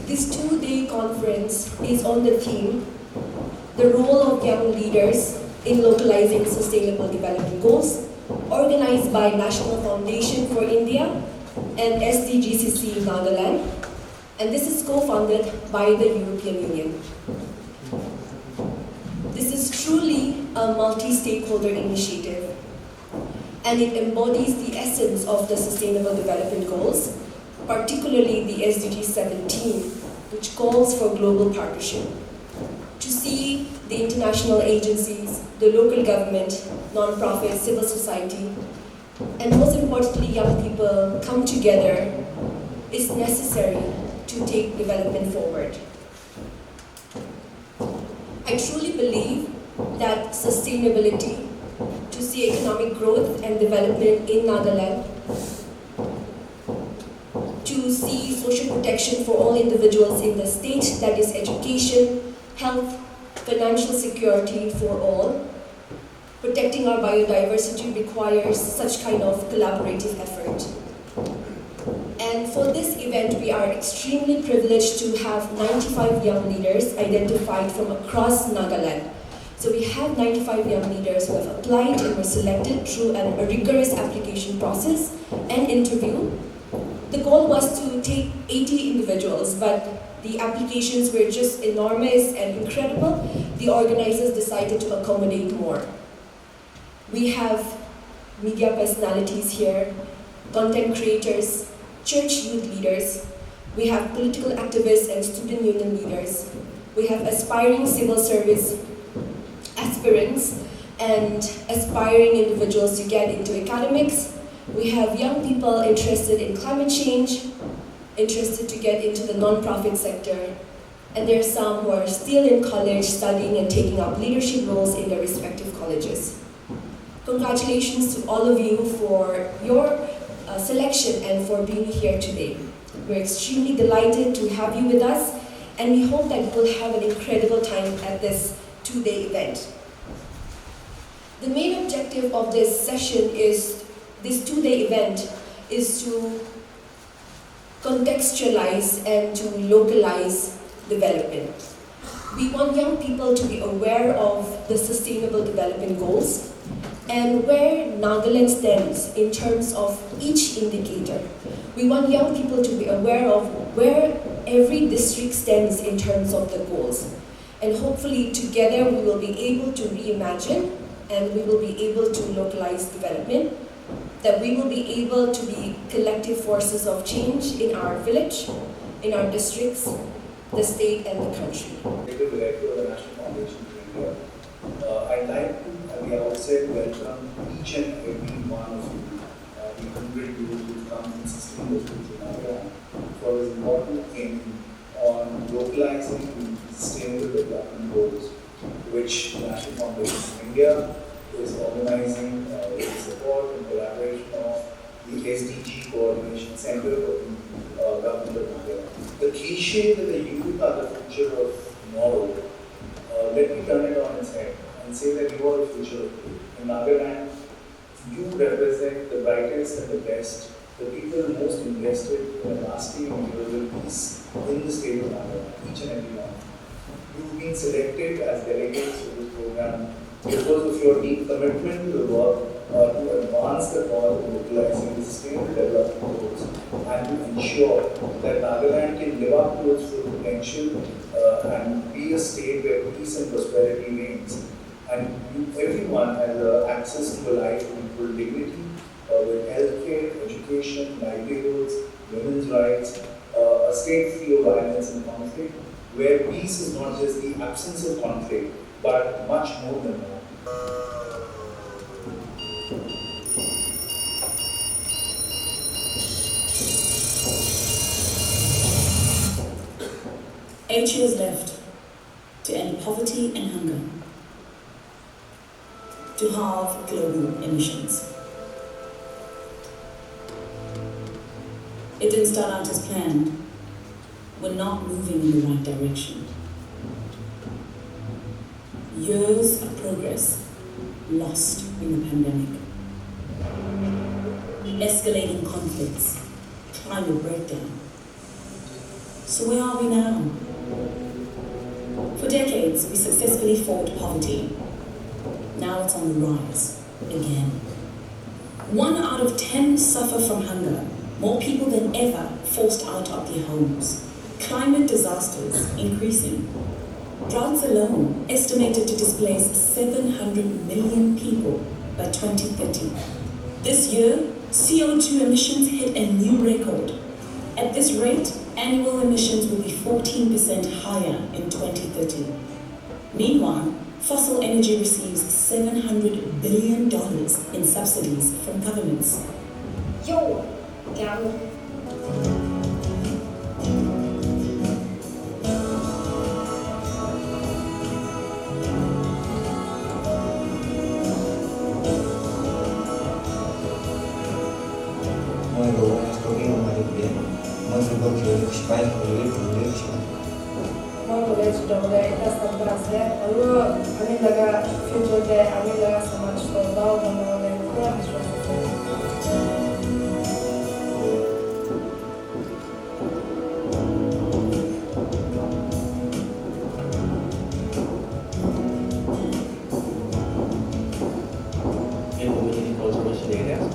This two-day conference is on the theme, the role of young leaders in localizing sustainable development goals, organized by National Foundation for India and SDGs Nagaland, and this is co-funded by the European Union. This is truly a multi-stakeholder initiative, and it embodies the essence of the Sustainable Development Goals, particularly the SDG 17, which calls for global partnership to see the international agencies, the local government, non-profit, civil society, and most importantly, young people come together is necessary to take development forward. I truly believe that sustainability, to see economic growth and development in Nagaland, to see social protection for all individuals in the state, that is education, health, financial security for all. Protecting our biodiversity requires such kind of collaborative effort. And for this event, we are extremely privileged to have 95 young leaders identified from across Nagaland. So we have 95 young leaders who have applied and were selected through a rigorous application process and interview. The goal was to take 80 individuals, but the applications were just enormous and incredible. The organizers decided to accommodate more. We have media personalities here, content creators, church youth leaders. We have political activists and student union leaders. We have aspiring civil service aspirants and aspiring individuals to get into academics. We have young people interested in climate change, interested to get into the non-profit sector, and there are some who are still in college studying and taking up leadership roles in their respective colleges. Congratulations to all of you for your selection and for being here today. We're extremely delighted to have you with us, and we hope that we'll have an incredible time at this two-day event. The main objective of this session is, this two-day event is to contextualize and to localize development. We want young people to be aware of the Sustainable Development Goals and where Nagaland stands in terms of each indicator. We want young people to be aware of where every district stands in terms of the goals. And hopefully together we will be able to reimagine and we will be able to localize development, that we will be able to be collective forces of change in our village, in our districts, the state and the country. Director of the National Foundation for India. I'd like to, at the outset, welcome each and every one of you, the 100 youth who come from Sustainable Nagaland for this important thing on localizing the Sustainable Development Goals, which the National Foundation for India is organizing with the support and collaboration of the SDG Coordination Center of the Government of Nagaland. The cliche that the youth are the future of tomorrow, let me turn it on its head and say that you are the future of today. In Nagaland, you represent the brightest and the best, the people most invested in a lasting and durable peace in the state of Nagaland, each and every one. You've been selected as delegates to this program because of your deep commitment to the work to advance the cause of localizing the sustainable development goals and to ensure that Nagaland can live up to its full potential and be a state where peace and prosperity reigns. And everyone has access to a life of equal dignity with healthcare, education, livelihoods, women's rights, a state free of violence and conflict, where peace is not just the absence of conflict, but much more than that. H years left to end poverty and hunger, to halve global emissions. It didn't start out as planned. We're not moving in the right direction. Years of progress lost in the pandemic. Escalating conflicts, climate breakdown. So where are we now? For decades, we successfully fought poverty. Now it's on the rise again. 1 out of 10 suffer from hunger, more people than ever forced out of their homes. Climate disasters increasing. Droughts alone estimated to displace 700 million people by 2030. This year, CO2 emissions hit a new record. At this rate, annual emissions will be 14% higher in 2030. Meanwhile, fossil energy receives $700 billion in subsidies from governments. Yo, Gavin.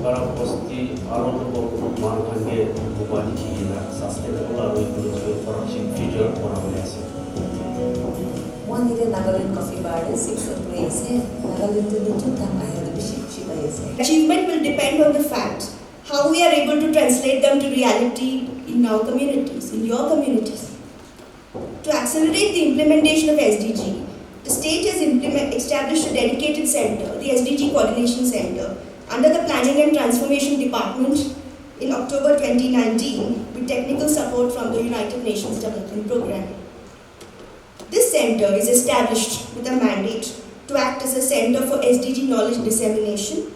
But of course, the around Markange, Mubani, sustainable are for a future for our nation. One is Nagaland coffee bar, 6 place. Nagaland to the Achievement will depend on the fact how we are able to translate them to reality in our communities, in your communities. To accelerate the implementation of SDG, the state has established a dedicated center, the SDG Coordination Center, under the Planning and Transformation Department in October 2019 with technical support from the United Nations Development Programme. This center is established with a mandate to act as a center for SDG knowledge dissemination,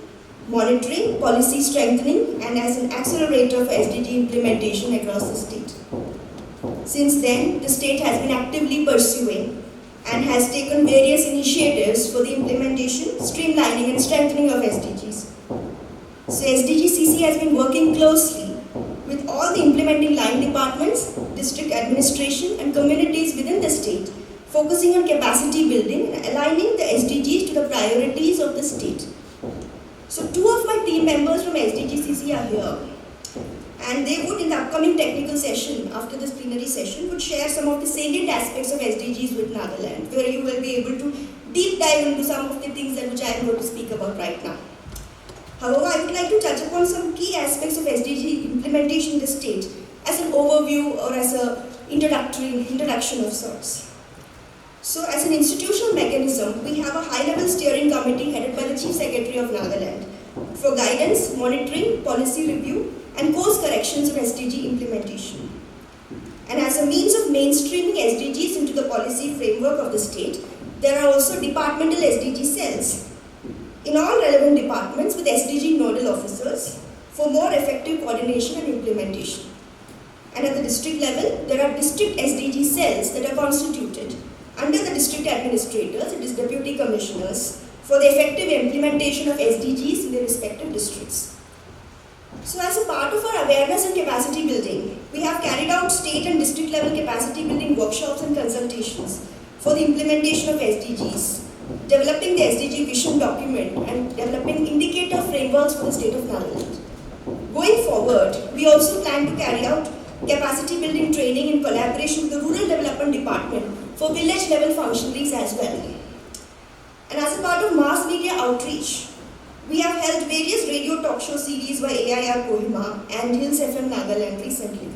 monitoring, policy strengthening, and as an accelerator for SDG implementation across the state. Since then, the state has been actively pursuing and has taken various initiatives for the implementation, streamlining, and strengthening of SDGs. So SDGCC has been working closely with all the implementing line departments, district administration, and communities within the state, focusing on capacity building and aligning the SDGs to the priorities of the state. So 2 of my team members from SDGCC are here, and they would, in the upcoming technical session, after this plenary session, would share some of the salient aspects of SDGs with Nagaland, where you will be able to deep dive into some of the things that which I am going to speak about right now. However, I would like to touch upon some key aspects of SDG implementation in the state as an overview or as an introduction of sorts. So, as an institutional mechanism, we have a high-level steering committee headed by the Chief Secretary of Nagaland for guidance, monitoring, policy review, and course corrections of SDG implementation. And as a means of mainstreaming SDGs into the policy framework of the state, there are also departmental SDG cells in all relevant departments with SDG nodal officers for more effective coordination and implementation. And at the district level, there are district SDG cells that are constituted under the district administrators, it is deputy commissioners, for the effective implementation of SDGs in their respective districts. So as a part of our awareness and capacity building, we have carried out state and district level capacity building workshops and consultations for the implementation of SDGs, developing the SDG vision document and developing indicator frameworks for the state of Nagaland. Going forward, we also plan to carry out capacity building training in collaboration with the Rural Development Department for village level functionaries as well. And as a part of mass media outreach, we have held various radio talk show series by AIR Kohima and Hills FM Nagaland recently.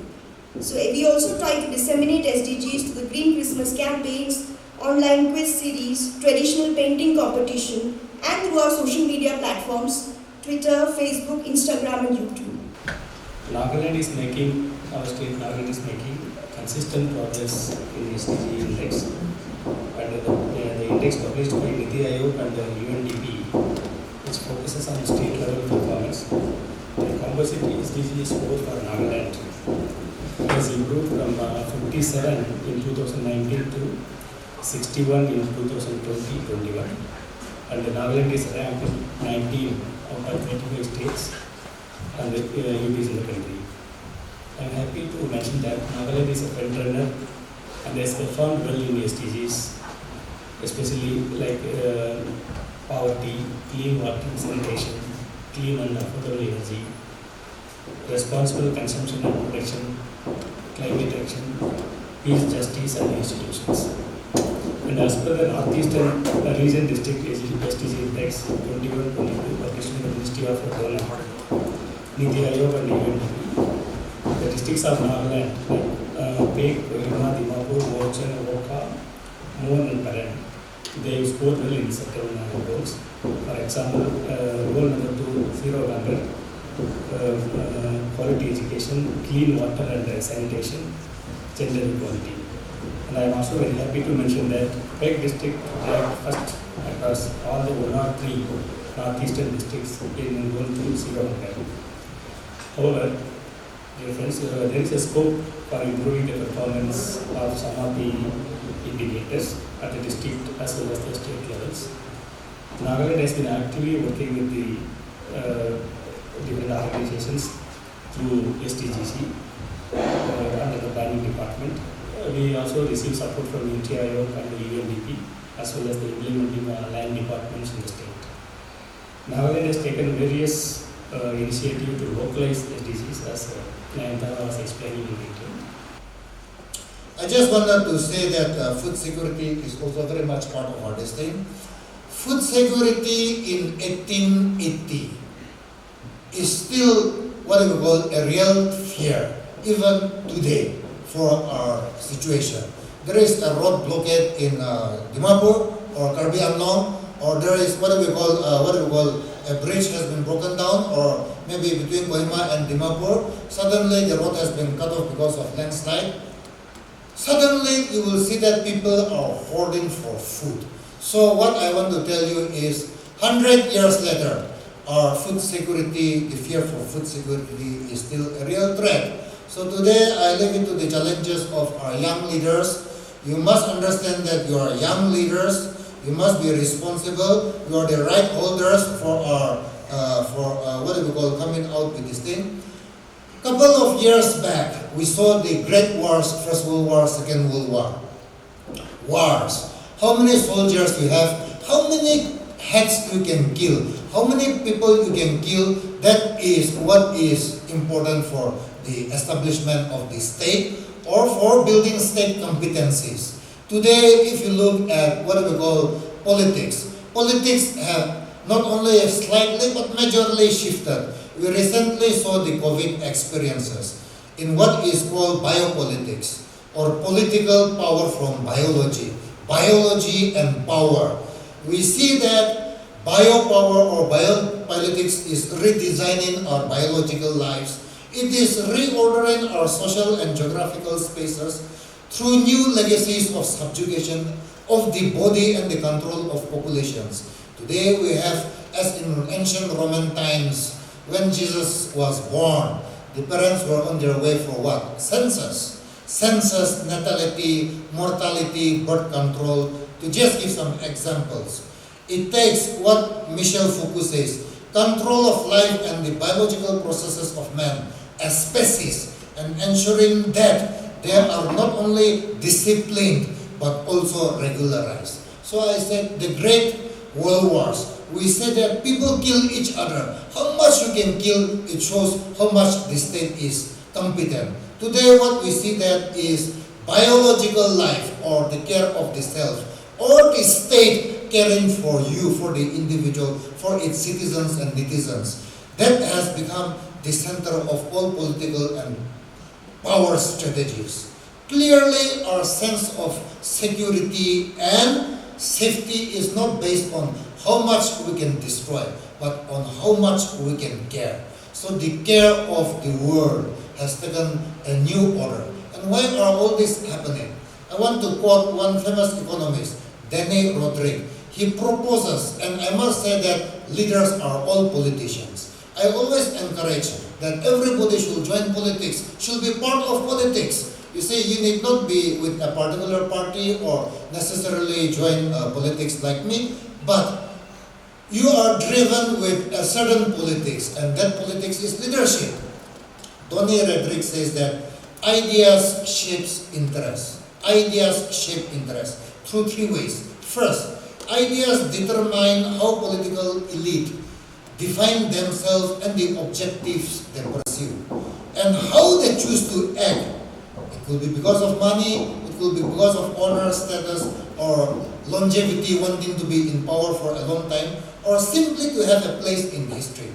So we also try to disseminate SDGs to the Green Christmas campaigns, online quiz series, traditional painting competition, and through our social media platforms, Twitter, Facebook, Instagram, and YouTube. Our state Nagaland is making consistent progress in SDG index, and the index published by Niti Aayog and the UNDP, which focuses on state level performance. The composite SDG score for Nagaland has improved from 57 in 2019 to 61 in 2020-21, and the Nagaland is ranked 19 out of 25 states and UTs in the country. I am happy to to mention that Nagaland is a front runner and has performed well in SDGs, especially like poverty, clean water sanitation, clean and affordable energy, responsible consumption and protection, climate action, peace, justice and institutions. And as per the Northeastern Region District SDG Index 21-22 published in the Ministry of Development, Niti Aayog and UNDP, the districts of Nagaland, Peg, Kohima, Dimapur, Mochen, Woka, Mon and Paran, they scored well in several goals. For example, goal number 2, 0 hunger, quality education, clean water and sanitation, gender equality. And I am also very happy to mention that Peg district ranked first across all the 103 northeastern districts in goal 2, 0 hunger. However, dear friends, there is a scope for improving the performance of some of the indicators at the district as well as the state levels. Nagaland has been actively working with the different organizations through SDGs under the planning department. We also receive support from Niti Aayog and the UNDP as well as the implementing land departments in the state. Nagaland has taken various initiatives to localize SDGs as Nayantara was explaining in detail. I just wanted to say that food security is also very much part of our destiny. Food security in 1880 is still what we call a real fear, even today, for our situation. There is a road blockade in Dimapur or Karbi Anglong, or there is what we call a bridge has been broken down, or maybe between Kohima and Dimapur, suddenly the road has been cut off because of landslide. Suddenly you will see that people are hoarding for food. So what I want to tell you is, 100 years later, our food security, the fear for food security is still a real threat. So today I leave it to the challenges of our young leaders. You must understand that you are young leaders. You must be responsible. You are the right holders for our coming out with this thing. Couple of years back, we saw the great wars, First World War, Second World War. Wars. How many soldiers you have? How many heads you can kill? How many people you can kill? That is what is important for the establishment of the state or for building state competencies. Today, if you look at what we call politics, politics have not only slightly but majorly shifted. We recently saw the COVID experiences in what is called biopolitics, or political power from biology. Biology and power. We see that biopower or biopolitics is redesigning our biological lives. It is reordering our social and geographical spaces through new legacies of subjugation of the body and the control of populations. Today we have, as in ancient Roman times, when Jesus was born, the parents were on their way for what? Census. Census, natality, mortality, birth control, to just give some examples. It takes what Michel Foucault says, control of life and the biological processes of man as species, and ensuring that they are not only disciplined but also regularized. So I said the great world wars, we say that people kill each other. How much you can kill, it shows how much the state is competent. Today what we see that is biological life, or the care of the self, or the state caring for you, for the individual, for its citizens and netizens. That has become the center of all political and power strategies. Clearly our sense of security and safety is not based on how much we can destroy, but on how much we can care. So the care of the world has taken a new order. And why are all this happening? I want to quote one famous economist, Denis Rodrigue. He proposes, and I must say that leaders are all politicians. I always encourage that everybody should join politics, should be part of politics. You see, you need not be with a particular party or necessarily join politics like me, but you are driven with a certain politics, and that politics is leadership. Denis Rodrigue says that ideas shapes interest. Ideas shape interest through three ways. First, ideas determine how political elite define themselves and the objectives they pursue, and how they choose to act. It could be because of money, it could be because of honor, status, or longevity, wanting to be in power for a long time, or simply to have a place in history.